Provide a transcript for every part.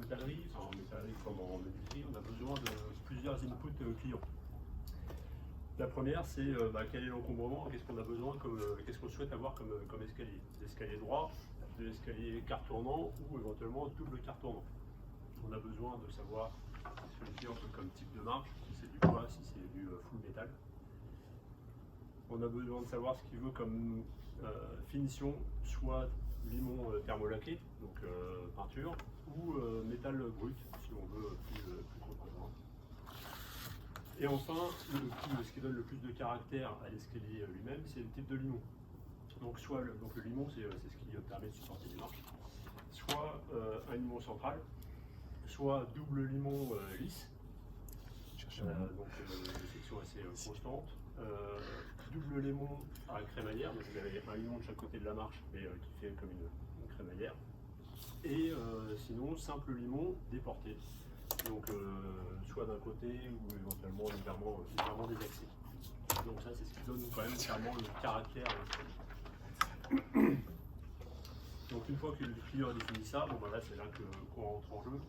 métallerie, comme en menuiserie, on a besoin de plusieurs inputs clients. La première, c'est quel est l'encombrement, qu'est-ce qu'on a besoin, qu'est-ce qu'on souhaite avoir comme escalier. L'escalier droit, de l'escalier quart tournant ou éventuellement double quart tournant. On a besoin de savoir ce que les clients veulent comme type de marche, si c'est du bois, si c'est du full métal. On a besoin de savoir ce qu'il veut comme finition, soit limon thermolaqué, donc peinture, ou métal brut, si on veut plus contemporain. Et enfin, ce qui donne le plus de caractère à l'escalier lui-même, c'est le type de limon. Donc, le limon, c'est ce qui permet de supporter les marches. Soit un limon central, soit double limon lisse, donc une section assez constante. Double limon à crémaillère, donc vous avez un limon de chaque côté de la marche, mais qui fait comme une crémaillère. Et sinon, simple limon déporté. Donc soit d'un côté ou éventuellement légèrement désaxé. Donc ça c'est ce qui donne quand même clairement le caractère à l'escalier. Donc une fois que le client a défini ça, là c'est là qu'on rentre en jeu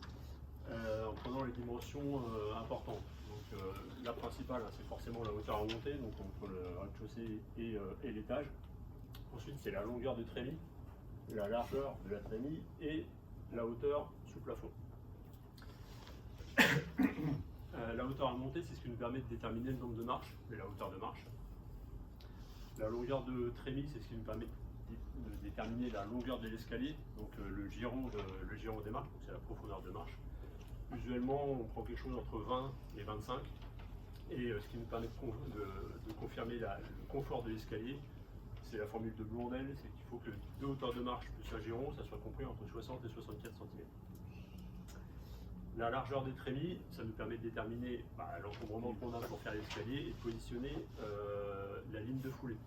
en prenant les dimensions importantes. Donc la principale c'est forcément la hauteur à monter, donc entre le rez-de-chaussée et l'étage. Ensuite c'est la longueur du trémies, la largeur de la trémie et la hauteur sous plafond. La hauteur à monter, c'est ce qui nous permet de déterminer le nombre de marches et la hauteur de marche. La longueur de trémie, c'est ce qui nous permet de déterminer la longueur de l'escalier, donc le giron des marches, donc c'est la profondeur de marche. Usuellement, on prend quelque chose entre 20 et 25, et ce qui nous permet de confirmer le confort de l'escalier, c'est la formule de Blondel, c'est qu'il faut que deux hauteurs de marche plus un giron, ça soit compris entre 60 et 64 cm. La largeur des trémies, ça nous permet de déterminer l'encombrement qu'on a pour faire l'escalier et de positionner la ligne de foulée.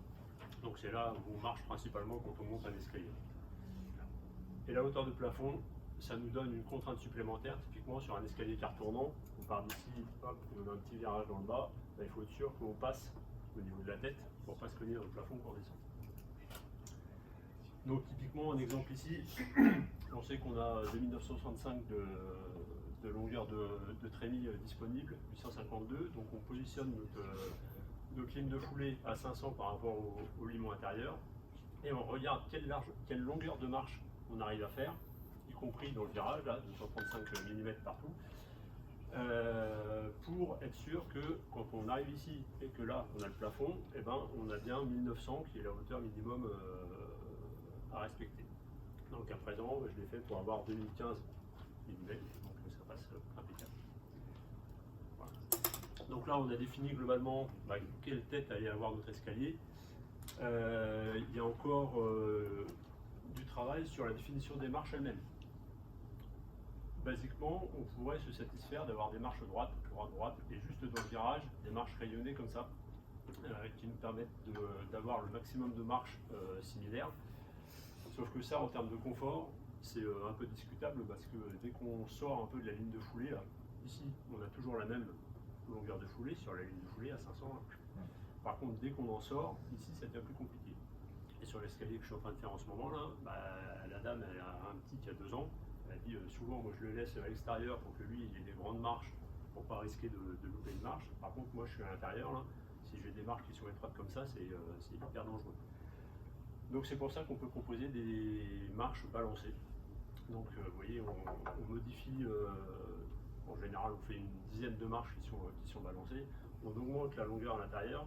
Donc c'est là où on marche principalement quand on monte un escalier. Et la hauteur de plafond, ça nous donne une contrainte supplémentaire. Typiquement sur un escalier quart tournant, on part d'ici, hop, on a un petit virage dans le bas, il faut être sûr qu'on passe au niveau de la tête pour ne pas se cogner dans le plafond quand on descend. Donc typiquement un exemple ici, on sait qu'on a 2965 de longueur de trémie disponible, 852, donc on positionne notre ligne de foulée à 500 par rapport au limon intérieur, et on regarde quelle longueur de marche on arrive à faire, y compris dans le virage, là, 235 mm partout, pour être sûr que quand on arrive ici et que là on a le plafond, on a bien 1900 qui est la hauteur minimum à respecter. Donc à présent, je l'ai fait pour avoir 2015 mm, donc ça passe impeccable. Voilà. Donc là, on a défini globalement quelle tête allait avoir notre escalier. Il y a encore du travail sur la définition des marches elles-mêmes. Basiquement, on pourrait se satisfaire d'avoir des marches droite, et juste dans le virage, des marches rayonnées comme ça, qui nous permettent d'avoir le maximum de marches similaires. Sauf que ça, en termes de confort, c'est un peu discutable parce que dès qu'on sort un peu de la ligne de foulée, là, ici, on a toujours la même longueur de foulée sur la ligne de foulée à 500. Là. Par contre, dès qu'on en sort, ici, ça devient plus compliqué. Et sur l'escalier que je suis en train de faire en ce moment-là, la dame, elle a un petit qui a 2 ans. Elle a dit souvent, moi je le laisse à l'extérieur pour que lui, il ait des grandes marches pour pas risquer de louper une marche. Par contre, moi, je suis à l'intérieur. Si j'ai des marches qui sont étroites comme ça, c'est hyper dangereux. Donc c'est pour ça qu'on peut proposer des marches balancées. Donc vous voyez, on modifie, en général on fait une dizaine de marches qui sont balancées. On augmente la longueur à l'intérieur,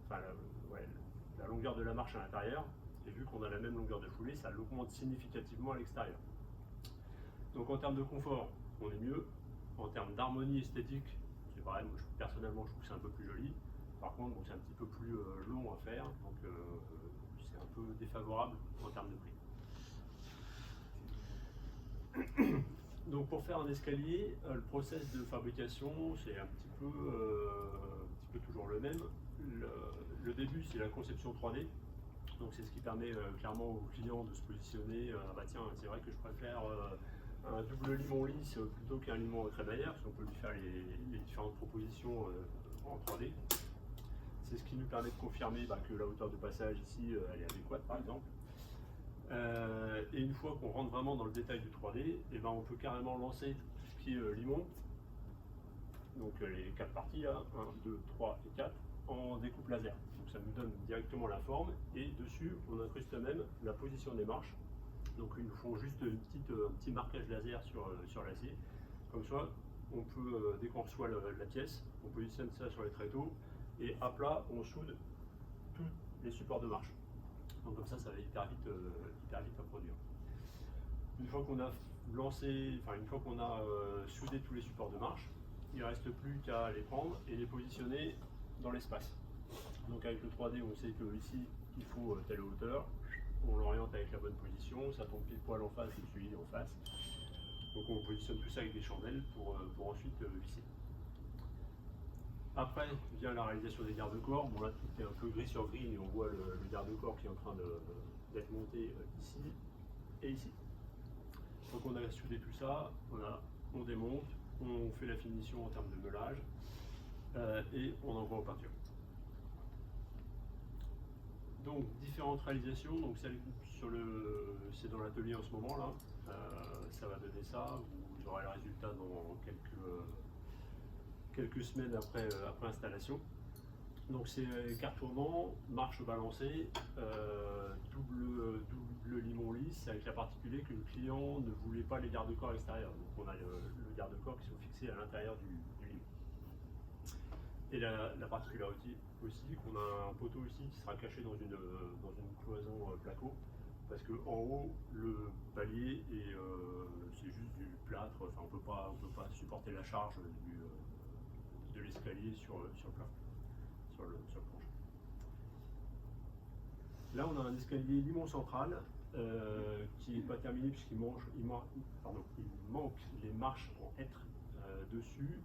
la longueur de la marche à l'intérieur, et vu qu'on a la même longueur de foulée, ça l'augmente significativement à l'extérieur. Donc en termes de confort, on est mieux. En termes d'harmonie esthétique, c'est pareil, moi, personnellement je trouve que c'est un peu plus joli. Par contre, c'est un petit peu plus long à faire, donc c'est un peu défavorable en termes de prix. Donc pour faire un escalier, le process de fabrication, c'est un petit peu toujours le même. Le début, c'est la conception 3D. Donc c'est ce qui permet clairement aux clients de se positionner. Tiens, c'est vrai que je préfère un double limon lisse plutôt qu'un limon crémaillère, parce qu'on peut lui faire les différentes propositions en 3D. C'est ce qui nous permet de confirmer que la hauteur de passage ici, elle est adéquate par exemple. Et une fois qu'on rentre vraiment dans le détail du 3D, et ben on peut carrément lancer tout ce qui est limon, donc les 4 parties, là, 1, 2, 3 et 4, en découpe laser. Donc ça nous donne directement la forme, et dessus on incruste même la position des marches. Donc ils nous font juste un petit marquage laser sur l'acier. Comme ça, on peut, dès qu'on reçoit la pièce, on positionne ça sur les tréteaux, et à plat, on soude tous les supports de marche. Donc comme ça va hyper vite à produire. Une fois qu'on a une fois qu'on a soudé tous les supports de marche, il ne reste plus qu'à les prendre et les positionner dans l'espace. Donc avec le 3D, on sait qu'ici, il faut telle hauteur, on l'oriente avec la bonne position, ça tombe pile poil en face et celui en face. Donc on positionne tout ça avec des chandelles pour ensuite visser. Après vient la réalisation des garde-corps. Bon là tout est un peu gris sur gris, mais on voit le garde-corps qui est en train d'être monté ici et ici. Donc on a soudé tout ça, on démonte, on fait la finition en termes de meulage et on envoie en peinture. Donc différentes réalisations, donc celle c'est dans l'atelier en ce moment là, ça va donner ça, vous aurez le résultat dans quelques semaines après installation. Donc c'est carte tournant, marche balancée, double limon lisse, avec la particularité que le client ne voulait pas les garde-corps extérieurs. Donc on a le garde-corps qui sont fixés à l'intérieur du limon. Et la particularité aussi qu'on a un poteau ici qui sera caché dans une cloison placo, parce qu'en haut le palier c'est juste du plâtre, enfin on peut pas supporter la charge de l'escalier sur le plancher. Là, on a un escalier limon central qui n'est pas terminé puisqu'il manque les marches en hêtre dessus.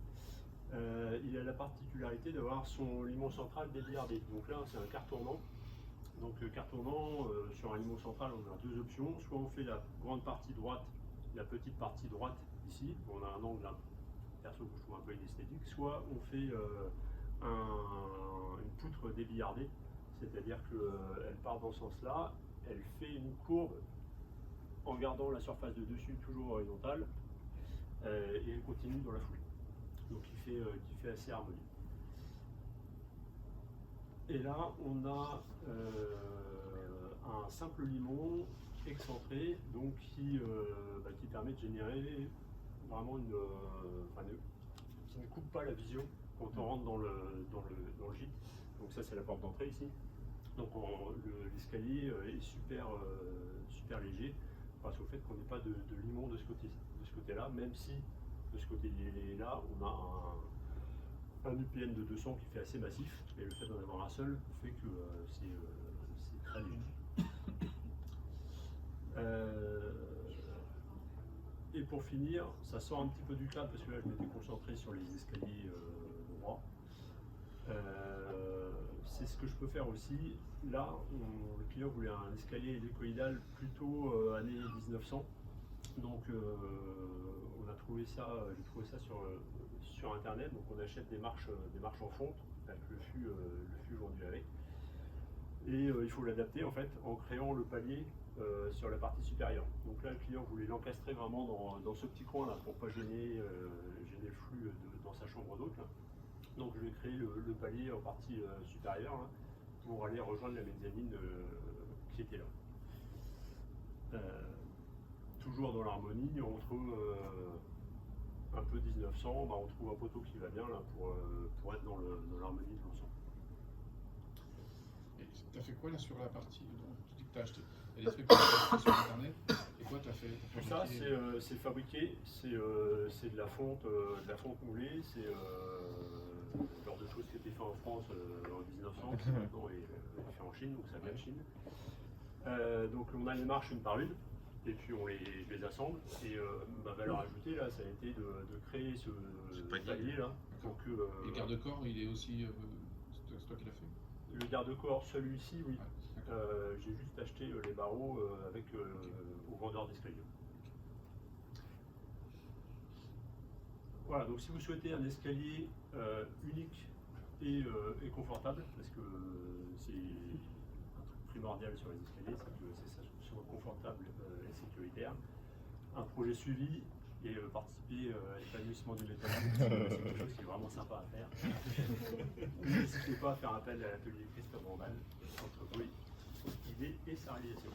Il a la particularité d'avoir son limon central débillardé. Donc là, c'est un quart tournant. Donc le quart tournant, sur un limon central, on a deux options. Soit on fait la grande partie droite, la petite partie droite ici, on a un angle là, perso que je trouve un peu inesthétique. Soit on fait une poutre débillardée, c'est-à-dire qu'elle part dans ce sens-là, elle fait une courbe en gardant la surface de dessus toujours horizontale et elle continue dans la foulée. Donc qui fait assez harmonieux. Et là, on a un simple limon excentré, donc qui permet de générer vraiment qui ne coupe pas la vision quand on rentre dans le gîte. Donc ça, c'est la porte d'entrée ici. Donc l'escalier est super léger grâce au fait qu'on n'ait pas de limon de ce côté-là, même si de ce côté-là, on a un UPN de 200 qui fait assez massif, et le fait d'en avoir un seul fait que c'est très léger. Et pour finir, ça sort un petit peu du cadre parce que là je m'étais concentré sur les escaliers droits. C'est ce que je peux faire aussi. Là, le client voulait un escalier hélicoïdal plutôt années 1900. Donc on a trouvé ça, j'ai trouvé ça sur internet. Donc on achète des marches en fonte avec le fût vendu avec. Et il faut l'adapter en fait en créant le palier sur la partie supérieure. Donc là le client voulait l'encastrer vraiment dans ce petit coin là pour pas gêner le flux dans sa chambre d'hôte. Donc je vais créer le palier en partie supérieure là, pour aller rejoindre la mezzanine qui était là. Toujours dans l'harmonie, entre un peu 1900, on trouve un poteau qui va bien là pour être dans l'harmonie de l'ensemble. Et tu as fait quoi là sur la partie dont tu dis que tu as acheté? Il y a des trucs que tu as acheté sur internet, et quoi tu as fait? Tout ça c'est fabriqué, c'est de la fonte moulée, c'est le genre de choses qui étaient faites en France en 1900, qui maintenant est fait en Chine, donc ça vient de Chine. Donc on a les marches une par une, et puis je les assemble, et ma valeur ajoutée là, ça a été de créer ce palier là. Donc, le garde-corps, il est aussi, c'est toi qui l'as fait? Le garde-corps, celui-ci, oui. J'ai juste acheté les barreaux au vendeur d'escalier. Voilà, donc si vous souhaitez un escalier unique et confortable, parce que c'est un truc primordial sur les escaliers, c'est que ça soit confortable et sécurisé. critères. Un projet suivi et participer à l'épanouissement du méthodologie, c'est quelque chose qui est vraiment sympa à faire. N'hésitez pas à faire appel à l'atelier Christophe Randal entre idées et sa réalisation.